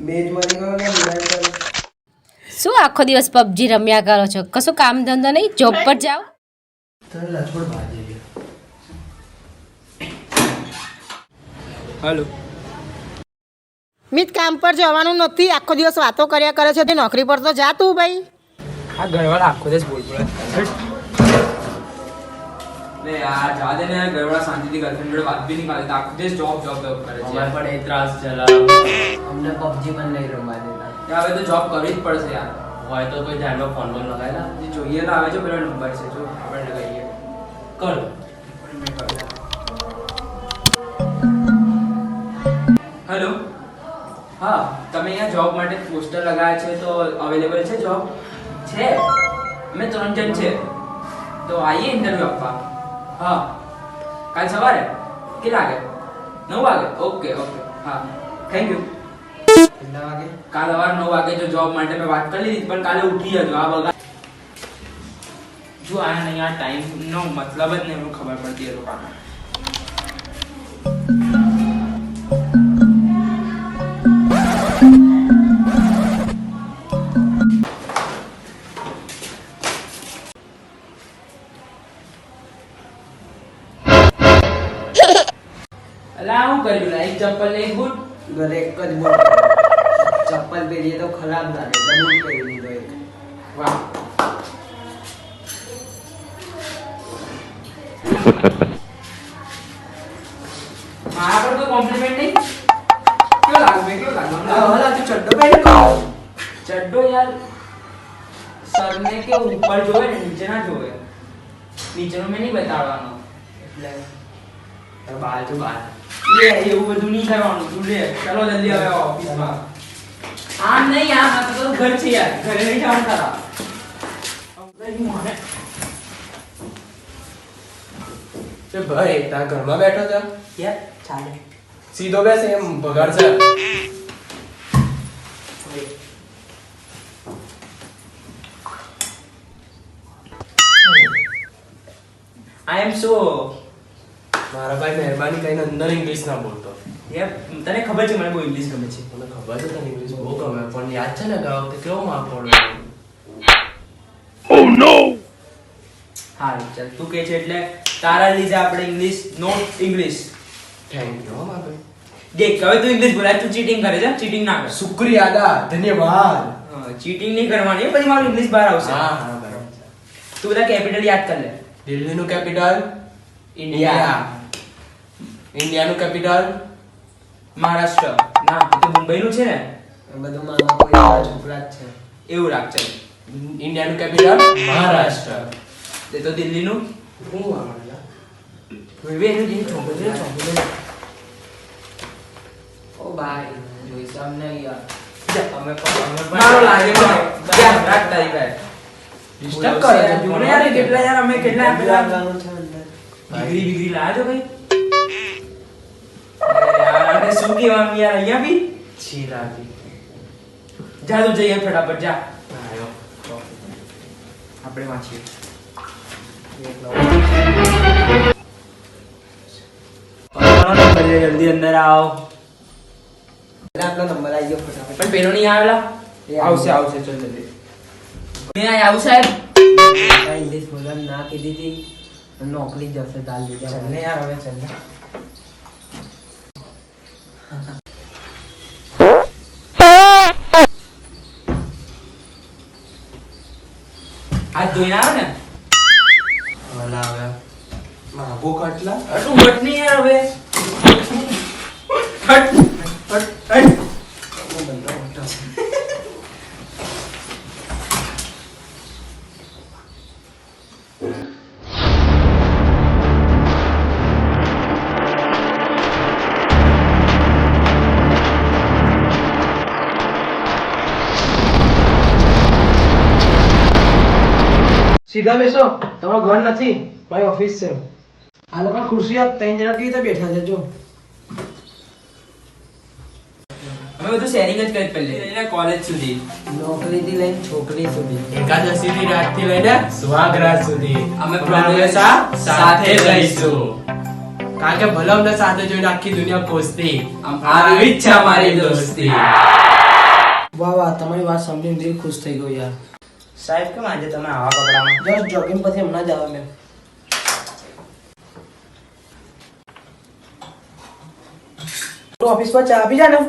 Match મારી ગયો ને વિરાટ શું આખો દિવસ પબજી રમ્યા કરો છો? કશું કામ ધંધો નહીં? જોબ પર જાઓ. તને લચપડ ભાજી ગયો. હાલો મિત કામ પર જવાનું નથી, આખો દિવસ વાતો કર્યા કરે છે. તે નોકરી પર તો જા તું ભાઈ. આ ઘરવાળા આખો દિવસ બોલ પડે લે યાર જા દે ને યાર ઘરવાળા શાંતિથી ગર્લફ્રેન્ડ જોડે વાત બી નહીં કરે તો આખો દિવસ જોબ કરે છે અમાર પણ એ ત્રાસ ચલા અમને પબજી પણ નહીં રમવા દેતા. યાર હવે તો જોબ કરવી જ પડશે યાર હોય તો કોઈ ધ્યાનમાં ફોન પણ લગાવેલા જે જોઈએ તો આવે છે પેલો નંબર છે જો આપણે લગાવીએ કર. હેલો હા તમે અહીંયા જોબ માટે પોસ્ટર લગાવ્યા છે તો અવેલેબલ છે જોબ છે અમે 3 જણ છે તો આવીએ ઇન્ટરવ્યુ આપવા હા કાલ સવારે કેટલા વાગે 9 વાગે ઓકે ઓકે હા થેન્ક યુ કેટલા વાગે? કાલ સવારે 9 વાગે જો જોબ માટે મેં વાત કરી લીધી પણ કાલે ઉઠી જજો આ બગા જો આ નહીં આ ટાઈમ નો મતલબ જ નહીં મને ખબર પડતી એ લોકોને અલા હું કર્યું લા એક ચપ્પલ ને એક બૂટ ઘરે એક જ બોલ. ચપ્પલ પહેરીએ તો ખરાબ લાગે એટલે બૂટ પહેરી લીધો એક. વાહ મારા પર કોઈ કોમ્પ્લિમેન્ટ નહીં કેવો લાગુ મેં કેવો લાગુ હલા તું ચડ્ડો પહેર્યો. ચડ્ડો યાર સરને કે ઉપર જોવે ને નીચે ના જોવે નીચેનો મેં નહીં બતાડવાનો એટલે તાર બાલ તો બાલ. લે એવું બધું નહીં કરવાનું તું લે ચાલો જલ્દી હવે ઓફિસમાં આમ નહીં આમ આ તો તારું ઘર છે યાર ઘરે નહીં જવાનું તારા તે ભાઈ તાર ઘરમાં બેઠો છે યાર ચાલે સીધો બેસ એમ બગાડશે. આઈ એમ સો મારા ભાઈ મહેરબાની કરીને અંદર ઇંગ્લિશ ના બોલતો. યાર તને ખબર છે મને બહુ ઇંગ્લિશ ગમે છે મને ખબર છે તને ઇંગ્લિશ બહુ ગમે પણ યાદ છે ને કે આ વખતે કેવો માર પડ્યો. હા ચાલ તું કહે છે એટલે તારા લીધે આપણે English not English thank you હો મારા ભાઈ. દેખ હવે તું ઇંગ્લિશ બોલાય તું ચીટિંગ કરે છે ચીટિંગ ના કર શુક્રિયા ધન્યવાદ. ચીટિંગ નહીં કરવાની પછી મારું ઇંગ્લિશ બહાર આવશે હા હા ભાઈ. તું બધા કેપિટલ યાદ કર લે દિલ્હીનું કેપિટલ ઇન્ડિયા. ઇન્ડિયાનું કેપિટલ મહારાષ્ટ્ર ના એ તો મુંબઈનું છે ને બધું મામા કોઈ એવા છોકરા જ છે. એવું રાખ ચાલ ઇન્ડિયાનું કેપિટલ મહારાષ્ટ્ર. એ તો દિલ્હીનું હું આવડલા હવે એનું જે છોકરો છે છોકરો ઓ ભાઈ જોઈ સામને યાર અમે મારો લાગે યાર રાખ તારી ભાઈ ડિસ્ટર્બ કરે છે જોને યાર કેટલા યાર અમે કેટલા આપેલા ગાનું છે અંદર. ડિગ્રી લાયા છો ભાઈ યાર આને શું કહેવાનું યાર અહીંયા બી છી લાગી. જા તું જઈએ ફટાફટ જા આયો આપણે વાંચીએ જલ્દી અંદર આવો આપણો નંબર આવી ગયો ફટાફટ. પણ પેલો નહીં આવેલા એ આવશે આવશે ચલ જલ્દી મેં આવું સાહેબ આ ઇંગ્લિશ બોલવાનું ના કીધી હતી નોકરી જશે તાલ લીધા. ચાલ ને યાર હવે ચાલ ને હાથ ધોઈને આવે ને હલા હવે માગો કટલા તું હટ નહીં યાર હવે હટ હટ હટ સીધા બેસો, તમારો ઘર નથી, મારી ઓફિસ છે. આ લોકો ખુરશી આપ 3 જણા કેવી રીતે બેઠા છે જો. અમે બધું શેરિંગ જ કરી પહેલે એને કોલેજ સુધી નોકરીથી લઈને છોકરી સુધી એકાદશીથી રાતથી લઈને સુહાગરાત સુધી અમે હંમેશા સાથે રહીશું. કારણ કે ભલે અમને સાથે જોઈને આખી દુનિયા કોસતી, આવી જ છે અમારી દોસ્તી. વાહ વાહ, તમારી વાત સાંભળીને દિલ ખુશ થઈ ગયું યાર. સાહેબ કેમ આજે તમે આવા કપડામાં? જસ્ટ જોગિંગ પછી હમણાં જ આવ્યા મેં. તો ઓફિસમાં ચા આપી જા ને.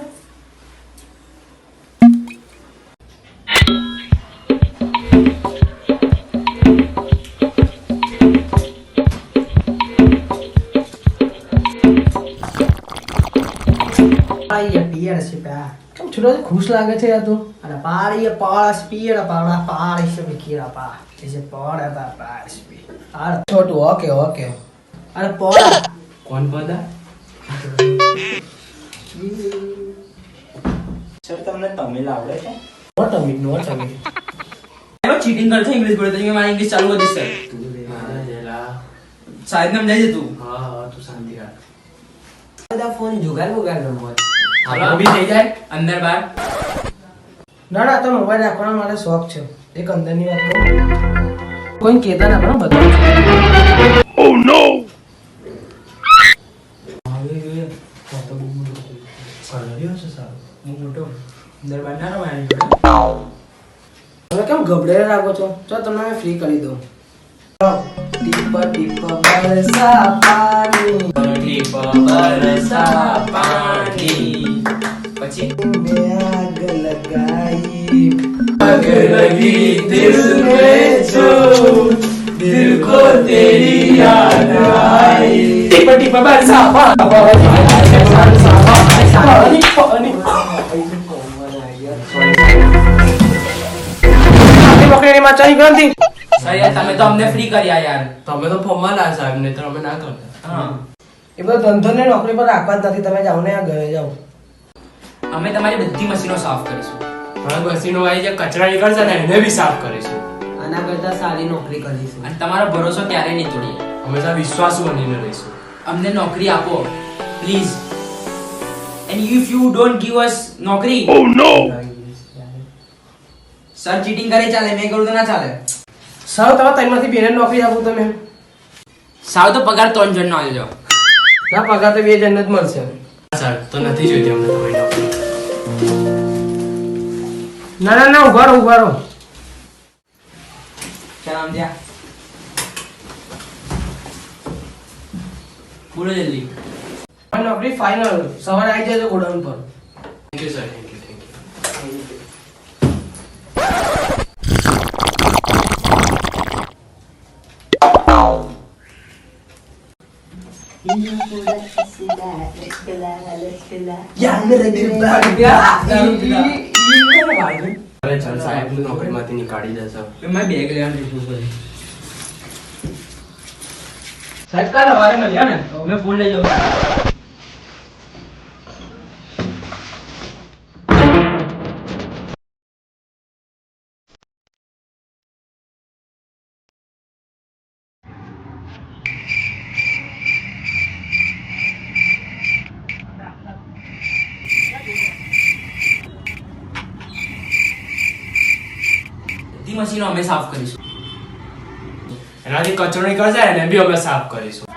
કેમ છોડો ખુશ લાગે છે યાર તું? અરે પાડી પાળસ પીડા પાડા પાડી છે બિકીરા પા જે પાડા તા પાસ પી અરે છોટું ઓકે ઓકે. અરે પોડા કોણ પદા? સર તમને તમિલ આવડે છે? Not Amit, not Amit. એમાં ચીટિંગ કરશે ઇંગ્લિશ બોલે તો મારી ઇંગ્લિશ ચાલુ કરી સર. સાહેબ ને સમજાય છે તું? હા હા, તું શાંતિ રાખ. બધા ફોન જુગાર બુગાર રમવો હા બી થઈ જાય. અંદર બાર ના ના, તો મોબાઈલ રાખવાનો મારે શોખ છે. એક અંદરની વાત કહું, કોઈ કહેતા ના પણ બધા. ઓ નો. અંદર બાર ના રમાય. તમે કેમ ગભડે રાખો છો? તો તમને મેં ફ્રી કરી દઉં. ટીપ ટીપ બરસા પાણી, ટીપ બરસા પાણી. પછી મેં આગ લગાઈ, आग लगी दिल में जो दिल को तेरी याद आई. ટીપા ટીપા બરસા પકડીને માં ચાઈ ગંધી. તમે તો અમને ફ્રી કર્યા યાર. તમે તો ફોર્મમાં લા સાહેબ ને તો અમે ના કરતા. હા. એ બધો ધંધો ને નોકરી પર રાખવા જ નથી. તમે જાઓ ને આ ઘરે જાઓ. અમે તમારી બધી મશીનો સાફ કરીશું. હવે મશીનો આવી જે કચરા નીકળશે ને એને બી સાફ કરીશું. આના કરતા સારી નોકરી કરીશું અને તમારો ભરોસો ક્યારેય નહીં તોડીએ. હંમેશા વિશ્વાસુ બનીને રહીશું. અમને નોકરી આપો please. And if you don't give us નોકરી, સર ચીટિંગ કરે ચાલે, મેં કરું તો ના ચાલે. સાવ તમે ત્રણમાંથી બેને નોકરી આપું તમે. સાવ તો પગાર 3 જણનો આલજો. ના, પગાર તો 2 જણને જ મળશે. સર તો નથી જોઈતી અમને તમારી નોકરી. ના ના ના, ઉભા રહો ઉભા રહો. ચાલ આમ જા. બોલો જલ્દી. મારી નોકરી ફાઇનલ. સવારે આવી જજો ગોડાઉન પર. Thank you sir, thank you thank you. અરે ચાલ, સાહેબ નોકરીમાંથી નીકાળી દેશે. મેં બેગ લેવાનું લીધું છે. સાહેબ કાલ સવારે મળ્યા ને. મેં ફોન લઈ જાઉં. બધી મશીનો અમે સાફ કરીશું. એનાથી કચરો નીકળશે એને બી અમે સાફ કરીશું.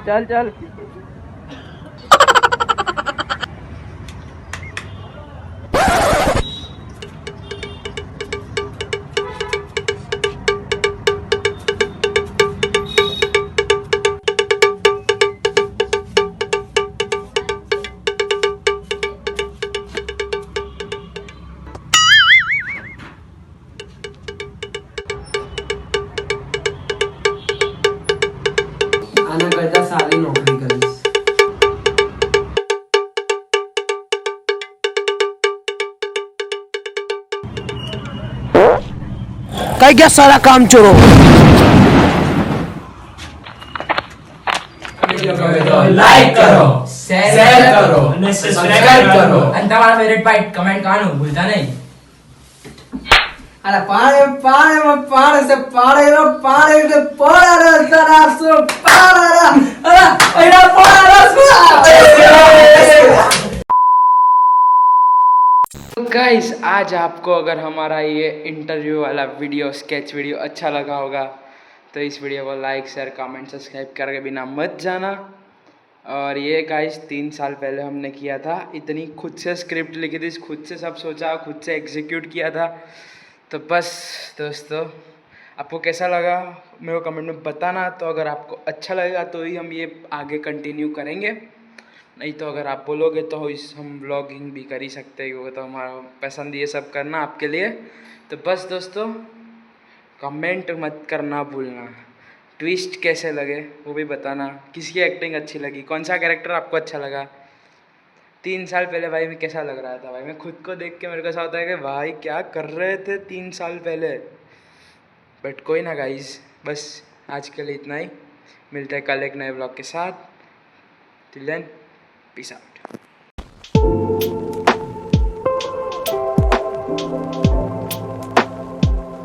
ચાલ ચાલ. આના કરતા સારી નોકરી કરીશ. कहीं क्या सारा काम चोरो લાઈક કરો, શેર કરો અને સબસ્ક્રાઇબ કરો અને તમારા ફેવરેટ પાર્ટ કમેન્ટ કરવાનું ભૂલતા નહીં. અરે પાડે છે પાડે સરાસો પાડે અરે એના गाइस आज आपको अगर हमारा ये इंटरव्यू वाला वीडियो स्केच वीडियो अच्छा लगा होगा तो इस वीडियो को लाइक शेयर कमेंट सब्सक्राइब करके बिना मत जाना. और ये गाइस 3 साल पहले हमने किया था. इतनी खुद से स्क्रिप्ट लिखी थी, खुद से सब सोचा, खुद से एग्जीक्यूट किया था. तो बस दोस्तों आपको कैसा लगा मेरे को कमेंट में बताना. तो अगर आपको अच्छा लगेगा तो ही हम ये आगे कंटिन्यू करेंगे, नहीं तो अगर आप बोलोगे तो हम व्लॉगिंग भी कर ही सकते हैं क्योंकि तो हमारा पसंद ये सब करना आपके लिए. तो बस दोस्तों कमेंट मत करना भूलना. ट्विस्ट कैसे लगे वो भी बताना. किसकी एक्टिंग अच्छी लगी, कौन सा कैरेक्टर आपको अच्छा लगा. 3 साल पहले भाई मैं कैसा लग रहा था भाई, मैं खुद को देख के मेरे को ऐसा होता है कि भाई क्या कर रहे थे 3 साल पहले. बट कोई ना गाइस, बस आज के लिए इतना ही. मिलते हैं कल एक नए ब्लॉग के साथ. Till then peace out.